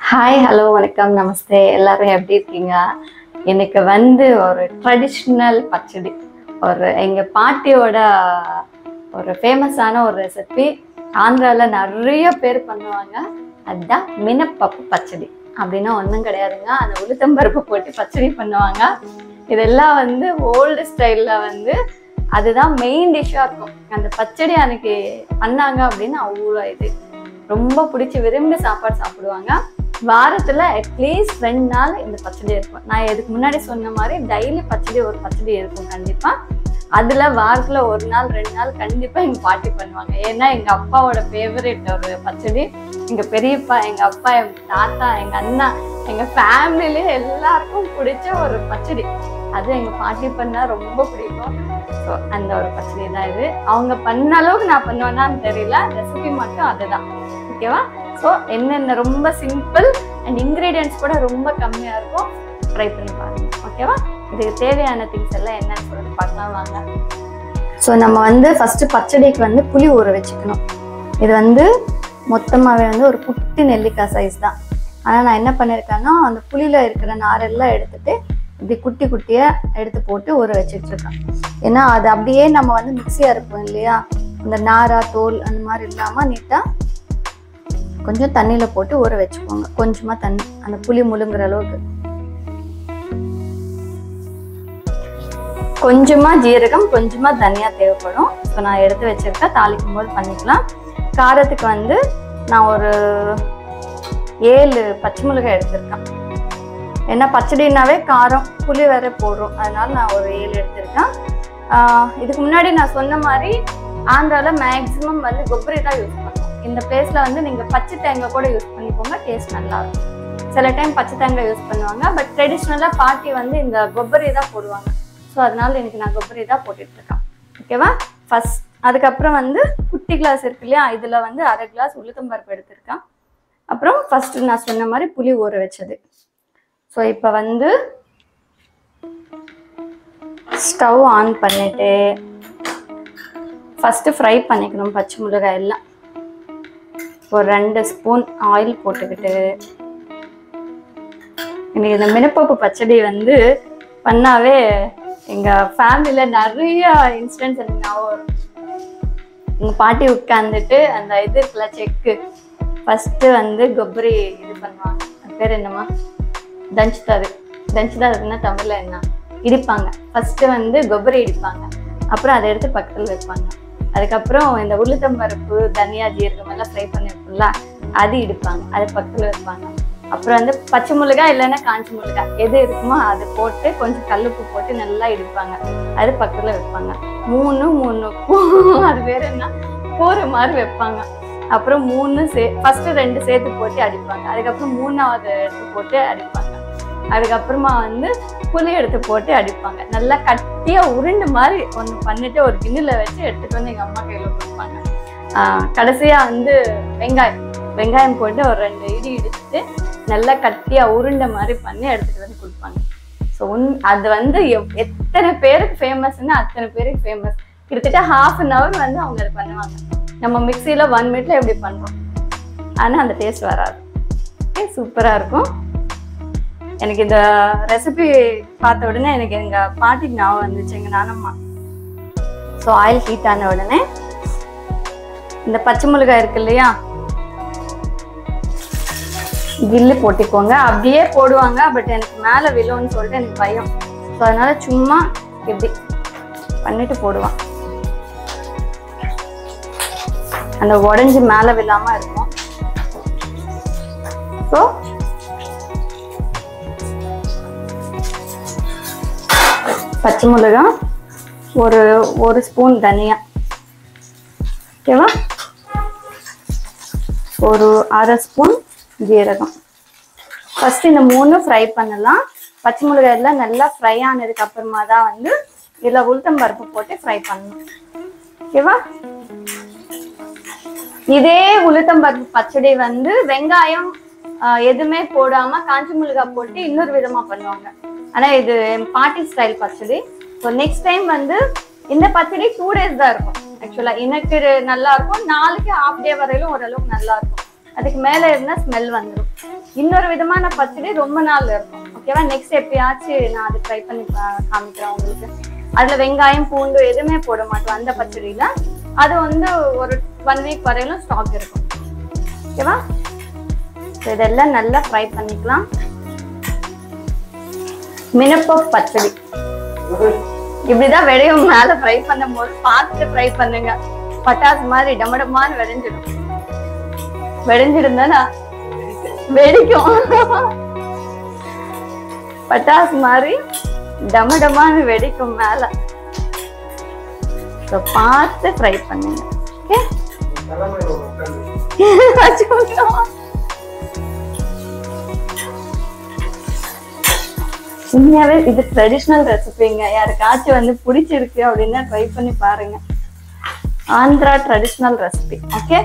Hi hello வணக்கம் நமஸ்தே எல்லாரும் எப்படி இருக்கீங்க? எனக்கு ஒரு ட்ரெடிஷ்னல் பச்சடி, எங்கள் பாட்டியோட ஒரு ஃபேமஸான ஒரு ரெசிபி. ஆந்திராவில் நிறைய பேர் பண்ணுவாங்க. அதுதான் மினப்பப்பு பச்சடி. அப்படின்னா ஒன்றும் கிடையாதுங்க, அந்த உளுத்தம்பருப்பு போட்டு பச்சடி பண்ணுவாங்க. இதெல்லாம் ஓல்டு ஸ்டைலில் அதுதான் மெயின் டிஷ்ஷாக இருக்கும். அந்த பச்சடி அன்னைக்கு பண்ணாங்க அப்படின்னு அவ்வளோ ரொம்ப பிடிச்சி விரும்பி சாப்பாடு சாப்பிடுவாங்க. வாரத்தில் அட்லீஸ்ட் 2 நாள் இந்த பச்சடி இருக்கும். நான் இதுக்கு முன்னாடி சொன்ன மாதிரி டெய்லி ஒரு பச்சடி இருக்கும் கண்டிப்பாக. அதில் வாரத்தில் 1 நாள் 2 நாள் கண்டிப்பாக எங்கள் பாட்டி பண்ணுவாங்க. ஏன்னா எங்கள் அப்பாவோட ஃபேவரட் ஒரு பச்சடி. எங்கள் பெரியப்பா, எங்கள் அப்பா, எங்கள் தாத்தா, எங்கள் அண்ணா, எங்கள் ஃபேமிலியிலே எல்லாருக்கும் பிடிச்ச ஒரு பச்சடி. அது எங்கள் பாட்டி பண்ணால் ரொம்ப பிடிக்கும். ஸோ அந்த ஒரு பச்சடி தான் இது. அவங்க பண்ண அளவுக்கு நான் பண்ணுவேன்னான்னு தெரியல, ரெசிபி மட்டும் அதுதான். ஓகேவா? ஸோ என்னென்ன ரொம்ப சிம்பிள் அண்ட் இன்க்ரீடியன்ட்ஸ் கூட ரொம்ப கம்மியாக இருக்கும். ட்ரை பண்ணி பாருங்க. ஓகேவா? இதுக்கு தேவையான திங்ஸ் எல்லாம் என்னன்னு சொல்லிட்டு பார்க்கலாம் வாங்க. ஸோ நம்ம ஃபஸ்ட்டு பச்சடிக்கு புளி ஊற வச்சுக்கணும். இது மொத்தமாகவே ஒரு குட்டி நெல்லிக்காய் சைஸ் தான். ஆனால் நான் என்ன பண்ணியிருக்கேன்னா, அந்த புளியில் இருக்கிற நாரெல்லாம் எடுத்துட்டு இப்படி குட்டி குட்டியாக எடுத்து போட்டு ஊற வச்சுட்ருக்கேன். ஏன்னா அது அப்படியே நம்ம மிக்ஸியாக இருக்கும் இல்லையா, அந்த நாரா தோல் அந்த மாதிரி இல்லாமல் நீட்டாக கொஞ்சம் தண்ணியில் போட்டு ஊற வச்சுக்கோங்க. கொஞ்சமாக தண்ணி, அந்த புளி முழுங்குற அளவுக்கு. கொஞ்சமாக ஜீரகம், கொஞ்சமாக தனியா தேவைப்படும். இப்போ நான் எடுத்து வச்சிருக்கேன், தாளிக்கும் போது பண்ணிக்கலாம். காரத்துக்கு நான் ஒரு 7 பச்சை மிளகாய் எடுத்திருக்கேன். ஏன்னா பச்சடினாவே காரம், புளி வேற போடுறோம், அதனால நான் ஒரு 7 எடுத்திருக்கேன். இதுக்கு முன்னாடி நான் சொன்ன மாதிரி ஆந்திராவில் மேக்ஸிமம் கொப்பரி தான் யூஸ் பண்ணுவோம். இந்த பிளேஸில் நீங்கள் பச்சை தேங்காய் கூட யூஸ் பண்ணிக்கோங்க, டேஸ்ட் நல்லா இருக்கும். சில டைம் பச்சை தேங்காய் யூஸ் பண்ணுவாங்க, பட் ட்ரெடிஷ்னலாக பாட்டி இந்த கொப்பரி தான் போடுவாங்க. ஸோ அதனால எனக்கு நான் கொப்பரி தான் போட்டுட்ருக்கேன். ஓகேவா? ஃபஸ்ட் அதுக்கப்புறம் குட்டி கிளாஸ் இருக்கு இல்லையா, இதில் 1/2 கிளாஸ் உளுத்தம்பருப்பு எடுத்திருக்கேன். அப்புறம் ஃபஸ்ட்டு நான் சொன்ன மாதிரி புளி ஊற வச்சது. ஸோ இப்போ ஸ்டவ் ஆன் பண்ணிட்டு ஃபஸ்ட்டு ஃப்ரை பண்ணிக்கணும் பச்சை மிளகாய் எல்லாம். ஒரு 2 ஸ்பூன் ஆயில் போட்டுக்கிட்டு, எனக்கு இந்த மினப்பப்பு பச்சடி பண்ணாவே எங்கள் ஃபேமிலியில் நிறைய இன்சிடென்ட்ஸ் எனக்கு ஞாபகம் வரும். எங்கள் பாட்டி உட்காந்துட்டு அந்த இது இருக்குல்ல, செக்கு, ஃபஸ்ட்டு கொப்பரி இது பண்ணுவாங்க. அது பேர் என்னம்மா? தஞ்சுதாருன்னா தமிழில் என்ன? இடிப்பாங்க. ஃபஸ்ட்டு கொப்பரி இடிப்பாங்க, அப்புறம் அதை எடுத்து பக்கத்தில் வைப்பாங்க. அதுக்கப்புறம் இந்த உளுத்தம்பருப்பு, தனியா, ஜீரகம் எல்லாம் ஃப்ரை பண்ணி வைப்போம்ல, அது இடிப்பாங்க, அது பக்கத்தில் வைப்பாங்க. அப்புறம் பச்சை மிளகாய் இல்லைன்னா காஞ்சி மிளகாய் எது இருக்குமோ அதை போட்டு கொஞ்சம் கல்லுப்பு போட்டு நல்லா இடிப்பாங்க, அது பக்கத்தில் வைப்பாங்க. 3 அது வேற என்ன போகிற மாதிரி வைப்பாங்க. அப்புறம் 3 ஃபஸ்ட்டு 2 சேர்த்து போட்டு அடிப்பாங்க. அதுக்கப்புறம் 3ஆவது எடுத்து போட்டு அடிப்பாங்க. அதுக்கப்புறமா புளி எடுத்து போட்டு அடிப்பாங்க. நல்லா கட்டியாக உருண்டு மாதிரி ஒன்று பண்ணிட்டு ஒரு கிண்ணில் வச்சு எடுத்துகிட்டு எங்கள் அம்மா கையில் கொடுப்பாங்க. கடைசியாக வெங்காயம் போட்டு ஒரு 2 இடி இடிச்சுட்டு நல்லா கட்டியாக உருண்டை மாதிரி பண்ணி எடுத்துகிட்டு கொடுப்பாங்க. ஸோ அது எத்தனை பேருக்கு ஃபேமஸ்ன்னா அத்தனை பேருக்கு ஃபேமஸ். கிட்டத்தட்ட ½ அன் ஹவர் அவங்க அது பண்ணுவாங்க. நம்ம மிக்சியில் 1 மினிட்ல எப்படி பண்ணுறோம், ஆனால் அந்த டேஸ்ட் வராது. சூப்பராக இருக்கும். எனக்கு இந்த ரெசிபி பார்த்த உடனே எனக்கு எங்கள் பாட்டிக்கு ஞாபகம் வந்துச்சு, எங்கள் நானம்மா. ஸோ ஆயில் ஹீட் ஆன உடனே இந்த பச்சை மிளகாய் இருக்கு இல்லையா, கில்லு போட்டிக்கோங்க. அப்படியே போடுவாங்க, பட் எனக்கு மேலே விழுன்னு சொல்லிட்டு எனக்கு பயம். ஸோ அதனால சும்மா இப்படி பண்ணிட்டு போடுவான். அந்த உடஞ்சி மேலே விழாம இருக்கும். ஸோ பச்சை மிளகாய், ஒரு ஸ்பூன் தனியா, ஓகேவா, ஒரு 1/2 ஸ்பூன் ஜீரகம். ஃபஸ்ட்டு இந்த 3 ஃப்ரை பண்ணலாம். பச்சை மிளகாய் எல்லாம் நல்லா ஃப்ரை ஆனதுக்கு அப்புறமா தான் இதில் உளுத்தம்பருப்பு போட்டு ஃப்ரை பண்ணணும். ஓகேவா? இதே உளுத்தம்பருப்பு பச்சடி வெங்காயம் எதுவுமே போடாம காஞ்சி மிளகாய் போட்டு இன்னொரு விதமா பண்ணுவாங்க. ஆனா இது பாட்டி ஸ்டைல் பச்சடி. ஸோ நெக்ஸ்ட் டைம் இந்த பச்சடி 2 டேஸ் தான் இருக்கும். ஆக்சுவலா எனக்கு நல்லா இருக்கும், நாளைக்கு ½ டே வரையிலும் ஓரளவுக்கு நல்லா இருக்கும். அதுக்கு மேலே இருந்தால் ஸ்மெல் வந்துடும். இன்னொரு விதமான பச்சடி ரொம்ப நாள் இருக்கும். ஓகேவா? நெக்ஸ்ட் எப்பயாச்சும் நான் அதை ட்ரை பண்ணி காமிக்கிறேன் உங்களுக்கு. அதுல வெங்காயம் பூண்டு எதுவுமே போட மாட்டோம் அந்த பச்சடியில. அது வந்து ஒரு 1 வீக் வரையிலும் ஸ்டாக் இருக்கும். ஓகேவா? இதெல்லாம் நல்லா ஃப்ரை பண்ணிக்கலாம். மினப்பப் பச்சடி இப்படிதான் வெடையும். மேல ஃப்ரை பண்ணும் போது பார்த்து ஃப்ரை பண்ணுங்க. பட்டாசு மாதிரி டமடமான்னு வெடிஞ்சிடும். வெடிஞ்சிருந்தா வெடிக்கும். பட்டாசு மாதிரி டமடமான்னு வெடிக்கும் மேல. பார்த்து ஃப்ரை பண்ணுங்க. உண்மையாவே இது ட்ரெடிஷ்னல் ரெசிபிங்க. யாருக்காச்சும் வந்து பிடிச்சிருக்கு அப்படின்னா ட்ரை பண்ணி பாருங்க. Andhra traditional recipe. ஓகே,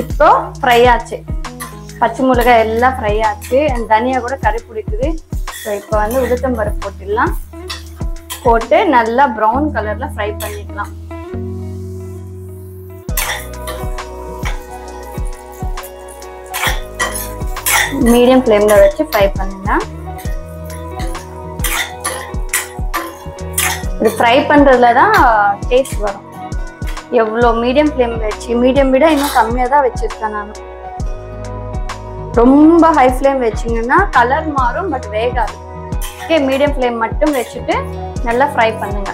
இப்போ ஃப்ரை ஆச்சு. பச்சை மிளகாய் எல்லாம் ஃப்ரை ஆச்சு. தனியா கூட கறி பிடிக்குது. ஸோ இப்போ வந்து உளுத்தம்பருப்பு போட்டுடலாம். போட்டு நல்லா ப்ரௌன் கலர்ல ஃப்ரை பண்ணிக்கலாம். மீடியம் ஃப்ளேம்ல வச்சு ஃப்ரை பண்ணுங்க. இது ஃப்ரை பண்றதுல தான் டேஸ்ட் வரும். எவ்வளோ மீடியம் ஃப்ளேம்ல வச்சு, மீடியம் விட இன்னும் கம்மியாக தான் வச்சிருக்கேன் நான். ரொம்ப ஹை ஃப்ளேம் வச்சிங்கன்னா கலர் மாறும், பட் வேகாது. ஓகே, மீடியம் ஃப்ளேம் மட்டும் வச்சுட்டு நல்லா ஃப்ரை பண்ணுங்க.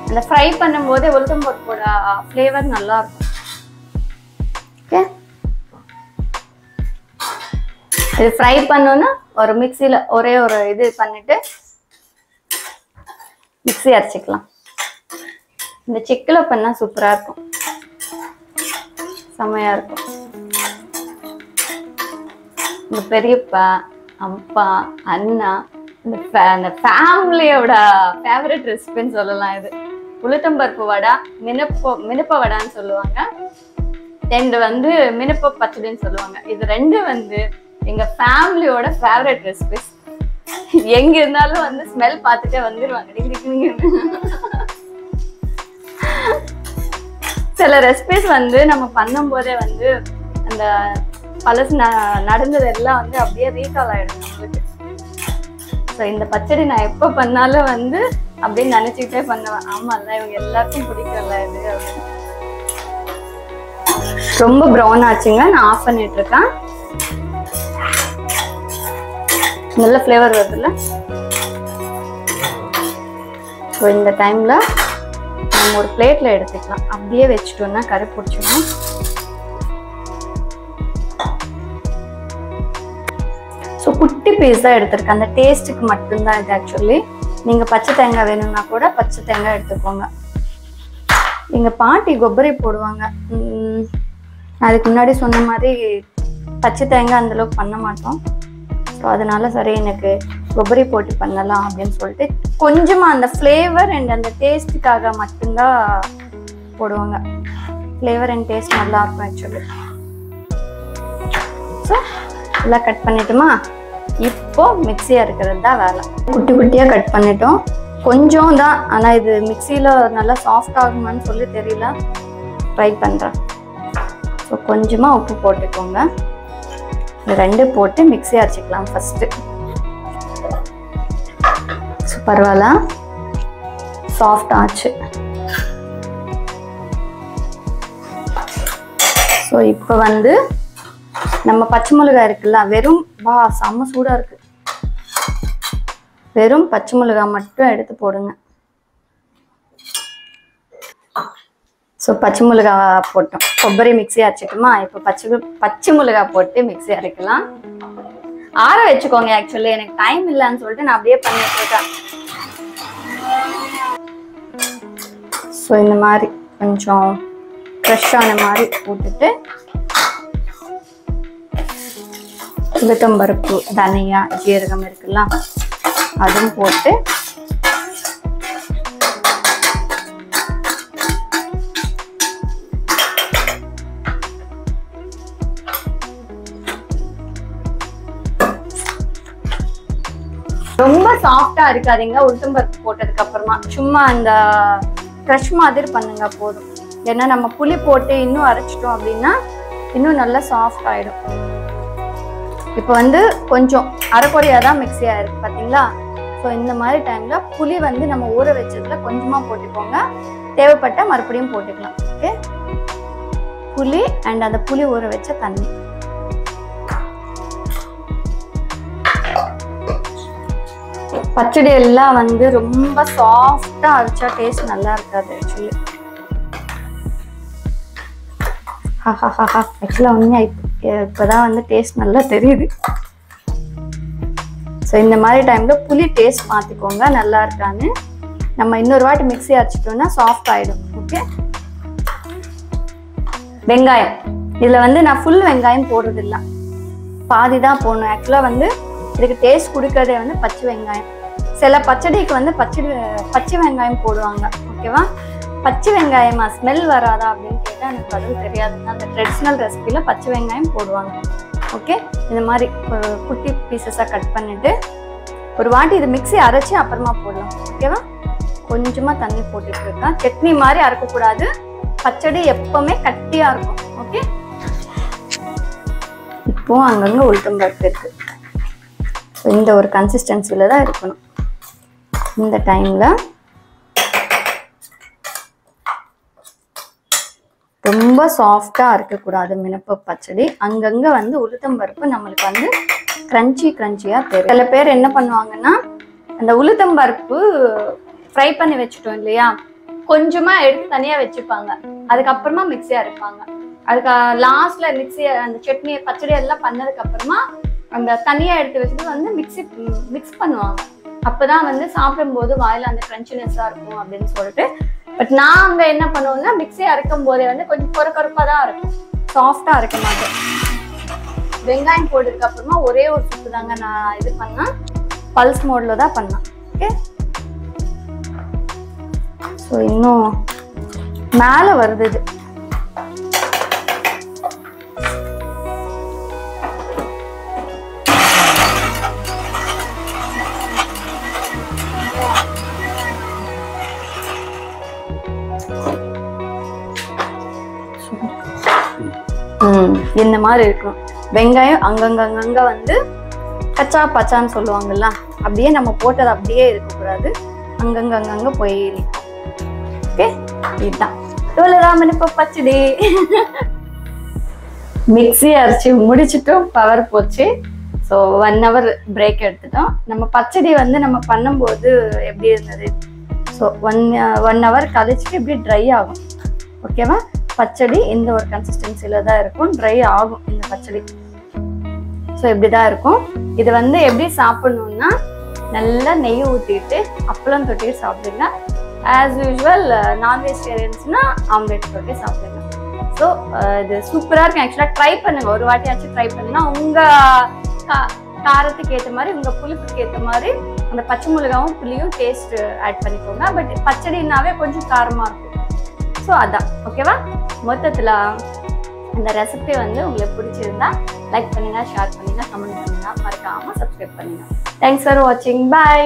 அந்த ஃப்ரை பண்ணும்போது உளுத்தம்பருப்போட ஃப்ளேவர் நல்லா இருக்கும். ஓகே, இது ஃப்ரை பண்ணோன்னா ஒரு மிக்சியில் ஒரே ஒரு இது பண்ணிட்டு மிக்ஸி அரைச்சிக்கலாம். இந்த செக்கில் பண்ணால் சூப்பராக இருக்கும், செம்மையாக இருக்கும். இந்த பெரியப்பா, அப்பா, அண்ணா, இந்த ஃபேமிலியோட ஃபேவரட் ரெசிபின்னு சொல்லலாம். இது உளுத்தம்பருப்பு வடை, மினப்ப வடான்னு சொல்லுவாங்க. ரெண்டு வந்து மினப்ப பச்சடின்னு சொல்லுவாங்க. இது ரெண்டு வந்து எங்க ஃபேமிலியோட ஃபேவரட் ரெசிபிஸ். எங்க இருந்தாலும் வந்து ஸ்மெல் பார்த்துட்டே வந்துருவாங்க. சில ரெசிபிஸ் வந்து நம்ம பண்ணும் போதே வந்து அந்த பழசு நடந்தது எல்லாம் வந்து அப்படியே ரீகால் ஆயிடும் நம்மளுக்கு. ஸோ இந்த பச்சடி நான் எப்போ பண்ணாலும் வந்து அப்படின்னு நினைச்சுக்கிட்டே பண்ணுவேன். ஆமால்ல, இவங்க எல்லாருக்கும் பிடிக்கல இது அப்படின்னு. ரொம்ப ப்ரௌன் ஆச்சுங்க. நான் ஆஃப் பண்ணிட்டு இருக்கேன். நல்ல ஃப்ளேவர் வருதுல்ல. ஸோ இந்த டைம்ல நம்ம ஒரு பிளேட்ல எடுத்துக்கலாம். அப்படியே வச்சுட்டோம்னா கறி பிடிச்சிடும். ஸோ குட்டி பீஸ் தான் எடுத்திருக்கேன். அந்த டேஸ்ட்டுக்கு மட்டும்தான் இது. ஆக்சுவலி நீங்க பச்சை தேங்காய் வேணும்னா கூட பச்சை தேங்காய் எடுத்துக்கோங்க. எங்க பாட்டி கொப்பரை போடுவாங்க. அதுக்கு முன்னாடி சொன்ன மாதிரி பச்சை தேங்காய் அந்த அளவுக்கு பண்ண மாட்டோம். ஸோ அதனால சரி எனக்கு கொப்பரை போட்டு பண்ணலாம் அப்படின்னு சொல்லிட்டு கொஞ்சமாக அந்த ஃப்ளேவர் அண்ட் அந்த டேஸ்ட்டுக்காக மட்டும்தான் போடுவாங்க. ஃப்ளேவர் அண்ட் டேஸ்ட் நல்லா இருக்கும் ஆக்சுவலி. ஸோ எல்லாம் கட் பண்ணிட்டோமா? இப்போ மிக்சியாக இருக்கிறது தான் வேலை. குட்டி குட்டியாக கட் பண்ணிட்டோம். கொஞ்சம் தான், ஆனால் இது மிக்சியில் நல்லா சாஃப்ட் ஆகுமான்னு சொல்லி தெரியல. ட்ரை பண்ணுறேன். ஸோ கொஞ்சமாக உப்பு போட்டுக்கோங்க. இது ரெண்டு போட்டு மிக்ஸி அரைச்சிக்கலாம் ஃபர்ஸ்ட். பரவாயில்ல, சாஃப்ட் ஆச்சு. ஸோ இப்போ வந்து நம்ம பச்சை மிளகாய் இருக்குல்ல, வெறும் செம்ம சூடா இருக்கு. வெறும் பச்சை மிளகாய் மட்டும் எடுத்து போடுங்க. ஸோ பச்சை மிளகாய் போட்டோம். கொப்பரை மிக்ஸி அரைச்சிட்டோமா? இப்போ பச்சை மிளகாய் போட்டு மிக்ஸி அரைக்கலாம். ஆற வச்சுக்கோங்க. ஆக்சுவலி எனக்கு டைம் இல்லைன்னு சொல்லிட்டு நான் அப்படியே பண்ணிட்டு இருக்கேன். ஸோ இந்த மாதிரி கொஞ்சம் ஃப்ரெஷ்ஷான மாதிரி போட்டுட்டு உளுத்தம்பருப்பு, தனியா, ஜீரகம் இருக்குல்ல, அதுவும் போட்டு ரொம்ப சாஃப்டா இருக்காதீங்க. உளுத்தம்பருப்பு போட்டதுக்கு அப்புறமா சும்மா அந்த க்ரஷ் மாதிரி பண்ணுங்க போதும். ஏன்னா நம்ம புளி போட்டு இன்னும் அரைச்சிட்டோம் அப்படின்னா இன்னும் நல்லா சாஃப்ட் ஆயிடும். இப்போ வந்து கொஞ்சம் அரைக்குறையாக தான் மிக்ஸி ஆயிருக்கு பார்த்தீங்களா. ஸோ இந்த மாதிரி டைமில் புளி வந்து நம்ம ஊற வச்சதுல கொஞ்சமாக போட்டுக்கோங்க, தேவைப்பட்ட மறுபடியும் போட்டுக்கலாம். ஓகே, புளி அண்ட் அந்த புளி ஊற வச்ச தண்ணி. பச்சடி எல்லாம் வந்து ரொம்ப சாஃப்டா அரைச்சா டேஸ்ட் நல்லா இருக்காது ஆக்சுவலி. ஆக்சுவலா உண்மையா இப்பதான் வந்து டேஸ்ட் நல்லா தெரியுது. ஸோ இந்த மாதிரி டைம்ல புளி டேஸ்ட் மாத்திக்கோங்க நல்லா இருக்கான்னு. நம்ம இன்னொரு வாட்டி மிக்ஸி அரைச்சிட்டோம்னா சாஃப்ட் ஆயிடும். ஓகே, வெங்காயம் இதுல வந்து நான் ஃபுல் வெங்காயம் போடுறது இல்லை, பாதி தான் போடணும். ஆக்சுவலா வந்து இதுக்கு டேஸ்ட் கொடுக்கறதே வந்து பச்சை வெங்காயம். சில பச்சடிக்கு வந்து பச்சை வெங்காயம் போடுவாங்க. ஓகேவா, பச்சை வெங்காயமா ஸ்மெல் வராதா அப்படின்னு கேட்டால் எனக்கு பதில் தெரியாதுங்க. அந்த ட்ரெடிஷ்னல் ரெசிபியில் பச்சை வெங்காயம் போடுவாங்க. ஓகே, இந்த மாதிரி ஒரு குட்டி பீசஸாக கட் பண்ணிட்டு ஒரு வாட்டி இது மிக்ஸி அரைச்சி அப்புறமா போடலாம். ஓகேவா, கொஞ்சமாக தண்ணி போட்டுட்டு இருக்கேன். சட்னி மாதிரி அரைக்கக்கூடாது, பச்சடி எப்பவுமே கட்டியாக இருக்கும். ஓகே, இப்போ அங்கங்கே உளுத்தம்பருப்பு இருக்கு. இந்த ஒரு கன்சிஸ்டன்சியில் தான் இருக்கணும். இந்த டைமில் ரொம்ப சாஃப்டாக இருக்கக்கூடாது மினப்ப பச்சடி. அங்கங்கே வந்து உளுத்தம்பருப்பு நம்மளுக்கு வந்து கிரன்ச்சியாக தெரியும். சில பேர் என்ன பண்ணுவாங்கன்னா அந்த உளுத்தம்பருப்பு ஃப்ரை பண்ணி வச்சுட்டோம் இல்லையா, கொஞ்சமாக எடுத்து தனியாக வச்சுப்பாங்க, அதுக்கப்புறமா மிக்ஸி அரைப்பாங்க. அதுக்கு லாஸ்ட்ல மிக்ஸி அந்த சட்னி பச்சடி எல்லாம் பண்ணதுக்கு அப்புறமா அந்த தனியாக எடுத்து வச்சுட்டு வந்து மிக்ஸ் பண்ணுவாங்க. அப்போதான் வந்து சாப்பிடும்போது வாயில அந்த கிரன்ச்சினஸ்ஸாக இருக்கும் அப்படின்னு சொல்லிட்டு. பட் நாங்கள் என்ன பண்ணுவோம்னா மிக்ஸி அரைக்கும் போதே வந்து கொஞ்சம் கொரக்கொரப்பாக தான் இருக்கும், சாஃப்டாக அரைக்க மாட்டோம். வெங்காயம் போட்டதுக்கு அப்புறமா ஒரே ஒரு சுத்து தாங்க நான் இது பண்ணேன், பல்ஸ் மோட்ல தான் பண்ணேன். ஓகே, ஸோ இன்னும் மேலே வருது இது. இந்த மாதிரி இருக்கும். வெங்காயம் அங்கங்க வந்து கச்சா பச்சான்னு சொல்லுவாங்கல்ல, அப்படியே நம்ம போட்டது அப்படியே இருக்கக்கூடாது, அங்கங்க போய் நிற்கும். ஓகே, இதுதான் இவ்வளவுதான் மினப்ப பச்சடி. மிக்ஸி அரைச்சி முடிச்சுட்டும் பவர் போச்சு. ஸோ 1 hour பிரேக் எடுத்துட்டோம். நம்ம பச்சடி வந்து நம்ம பண்ணும்போது எப்படி இருந்தது, ஸோ 1 hour கழிச்சுட்டு இப்படி ட்ரை ஆகும். ஓகேவா, பச்சடி இந்த ஒரு கன்சிஸ்டன்சில தான் இருக்கும், ட்ரை ஆகும் இந்த பச்சடி. ஸோ இப்படிதான் இருக்கும். இது வந்து எப்படி சாப்பிடணும்னா நல்லா நெய் ஊற்றிட்டு அப்பளம் தொட்டிட்டு சாப்பிடுங்க. ஆஸ் யூஸ்வல் நான் வெஜிடேரியன்ஸ்னா ஆம்லெட் தொட்டி சாப்பிடுங்க. ஸோ இது சூப்பராக இருக்கும். ஆக்சுவலாக ட்ரை பண்ணுங்க, ஒரு வாட்டியாச்சும் ட்ரை பண்ணுங்க. உங்கள் காரத்துக்கு ஏற்ற மாதிரி, உங்கள் புளிப்புக்கு ஏற்ற மாதிரி அந்த பச்சை மிளகாவும் புளியும் டேஸ்ட் ஆட் பண்ணிக்கோங்க. பட் பச்சடினாவே கொஞ்சம் காரமாக இருக்கும். ஸோ அதான். ஓகேவா, மொத்தத்தில் இந்த ரெசிபி வந்து உங்களுக்கு பிடிச்சிருந்தா லைக் பண்ணுங்க, ஷேர் பண்ணுங்க, கமெண்ட் பண்ணுங்க, மறக்காம சப்ஸ்கிரைப் பண்ணுங்க. தேங்க்ஸ் ஃபார் வாட்சிங். பாய்.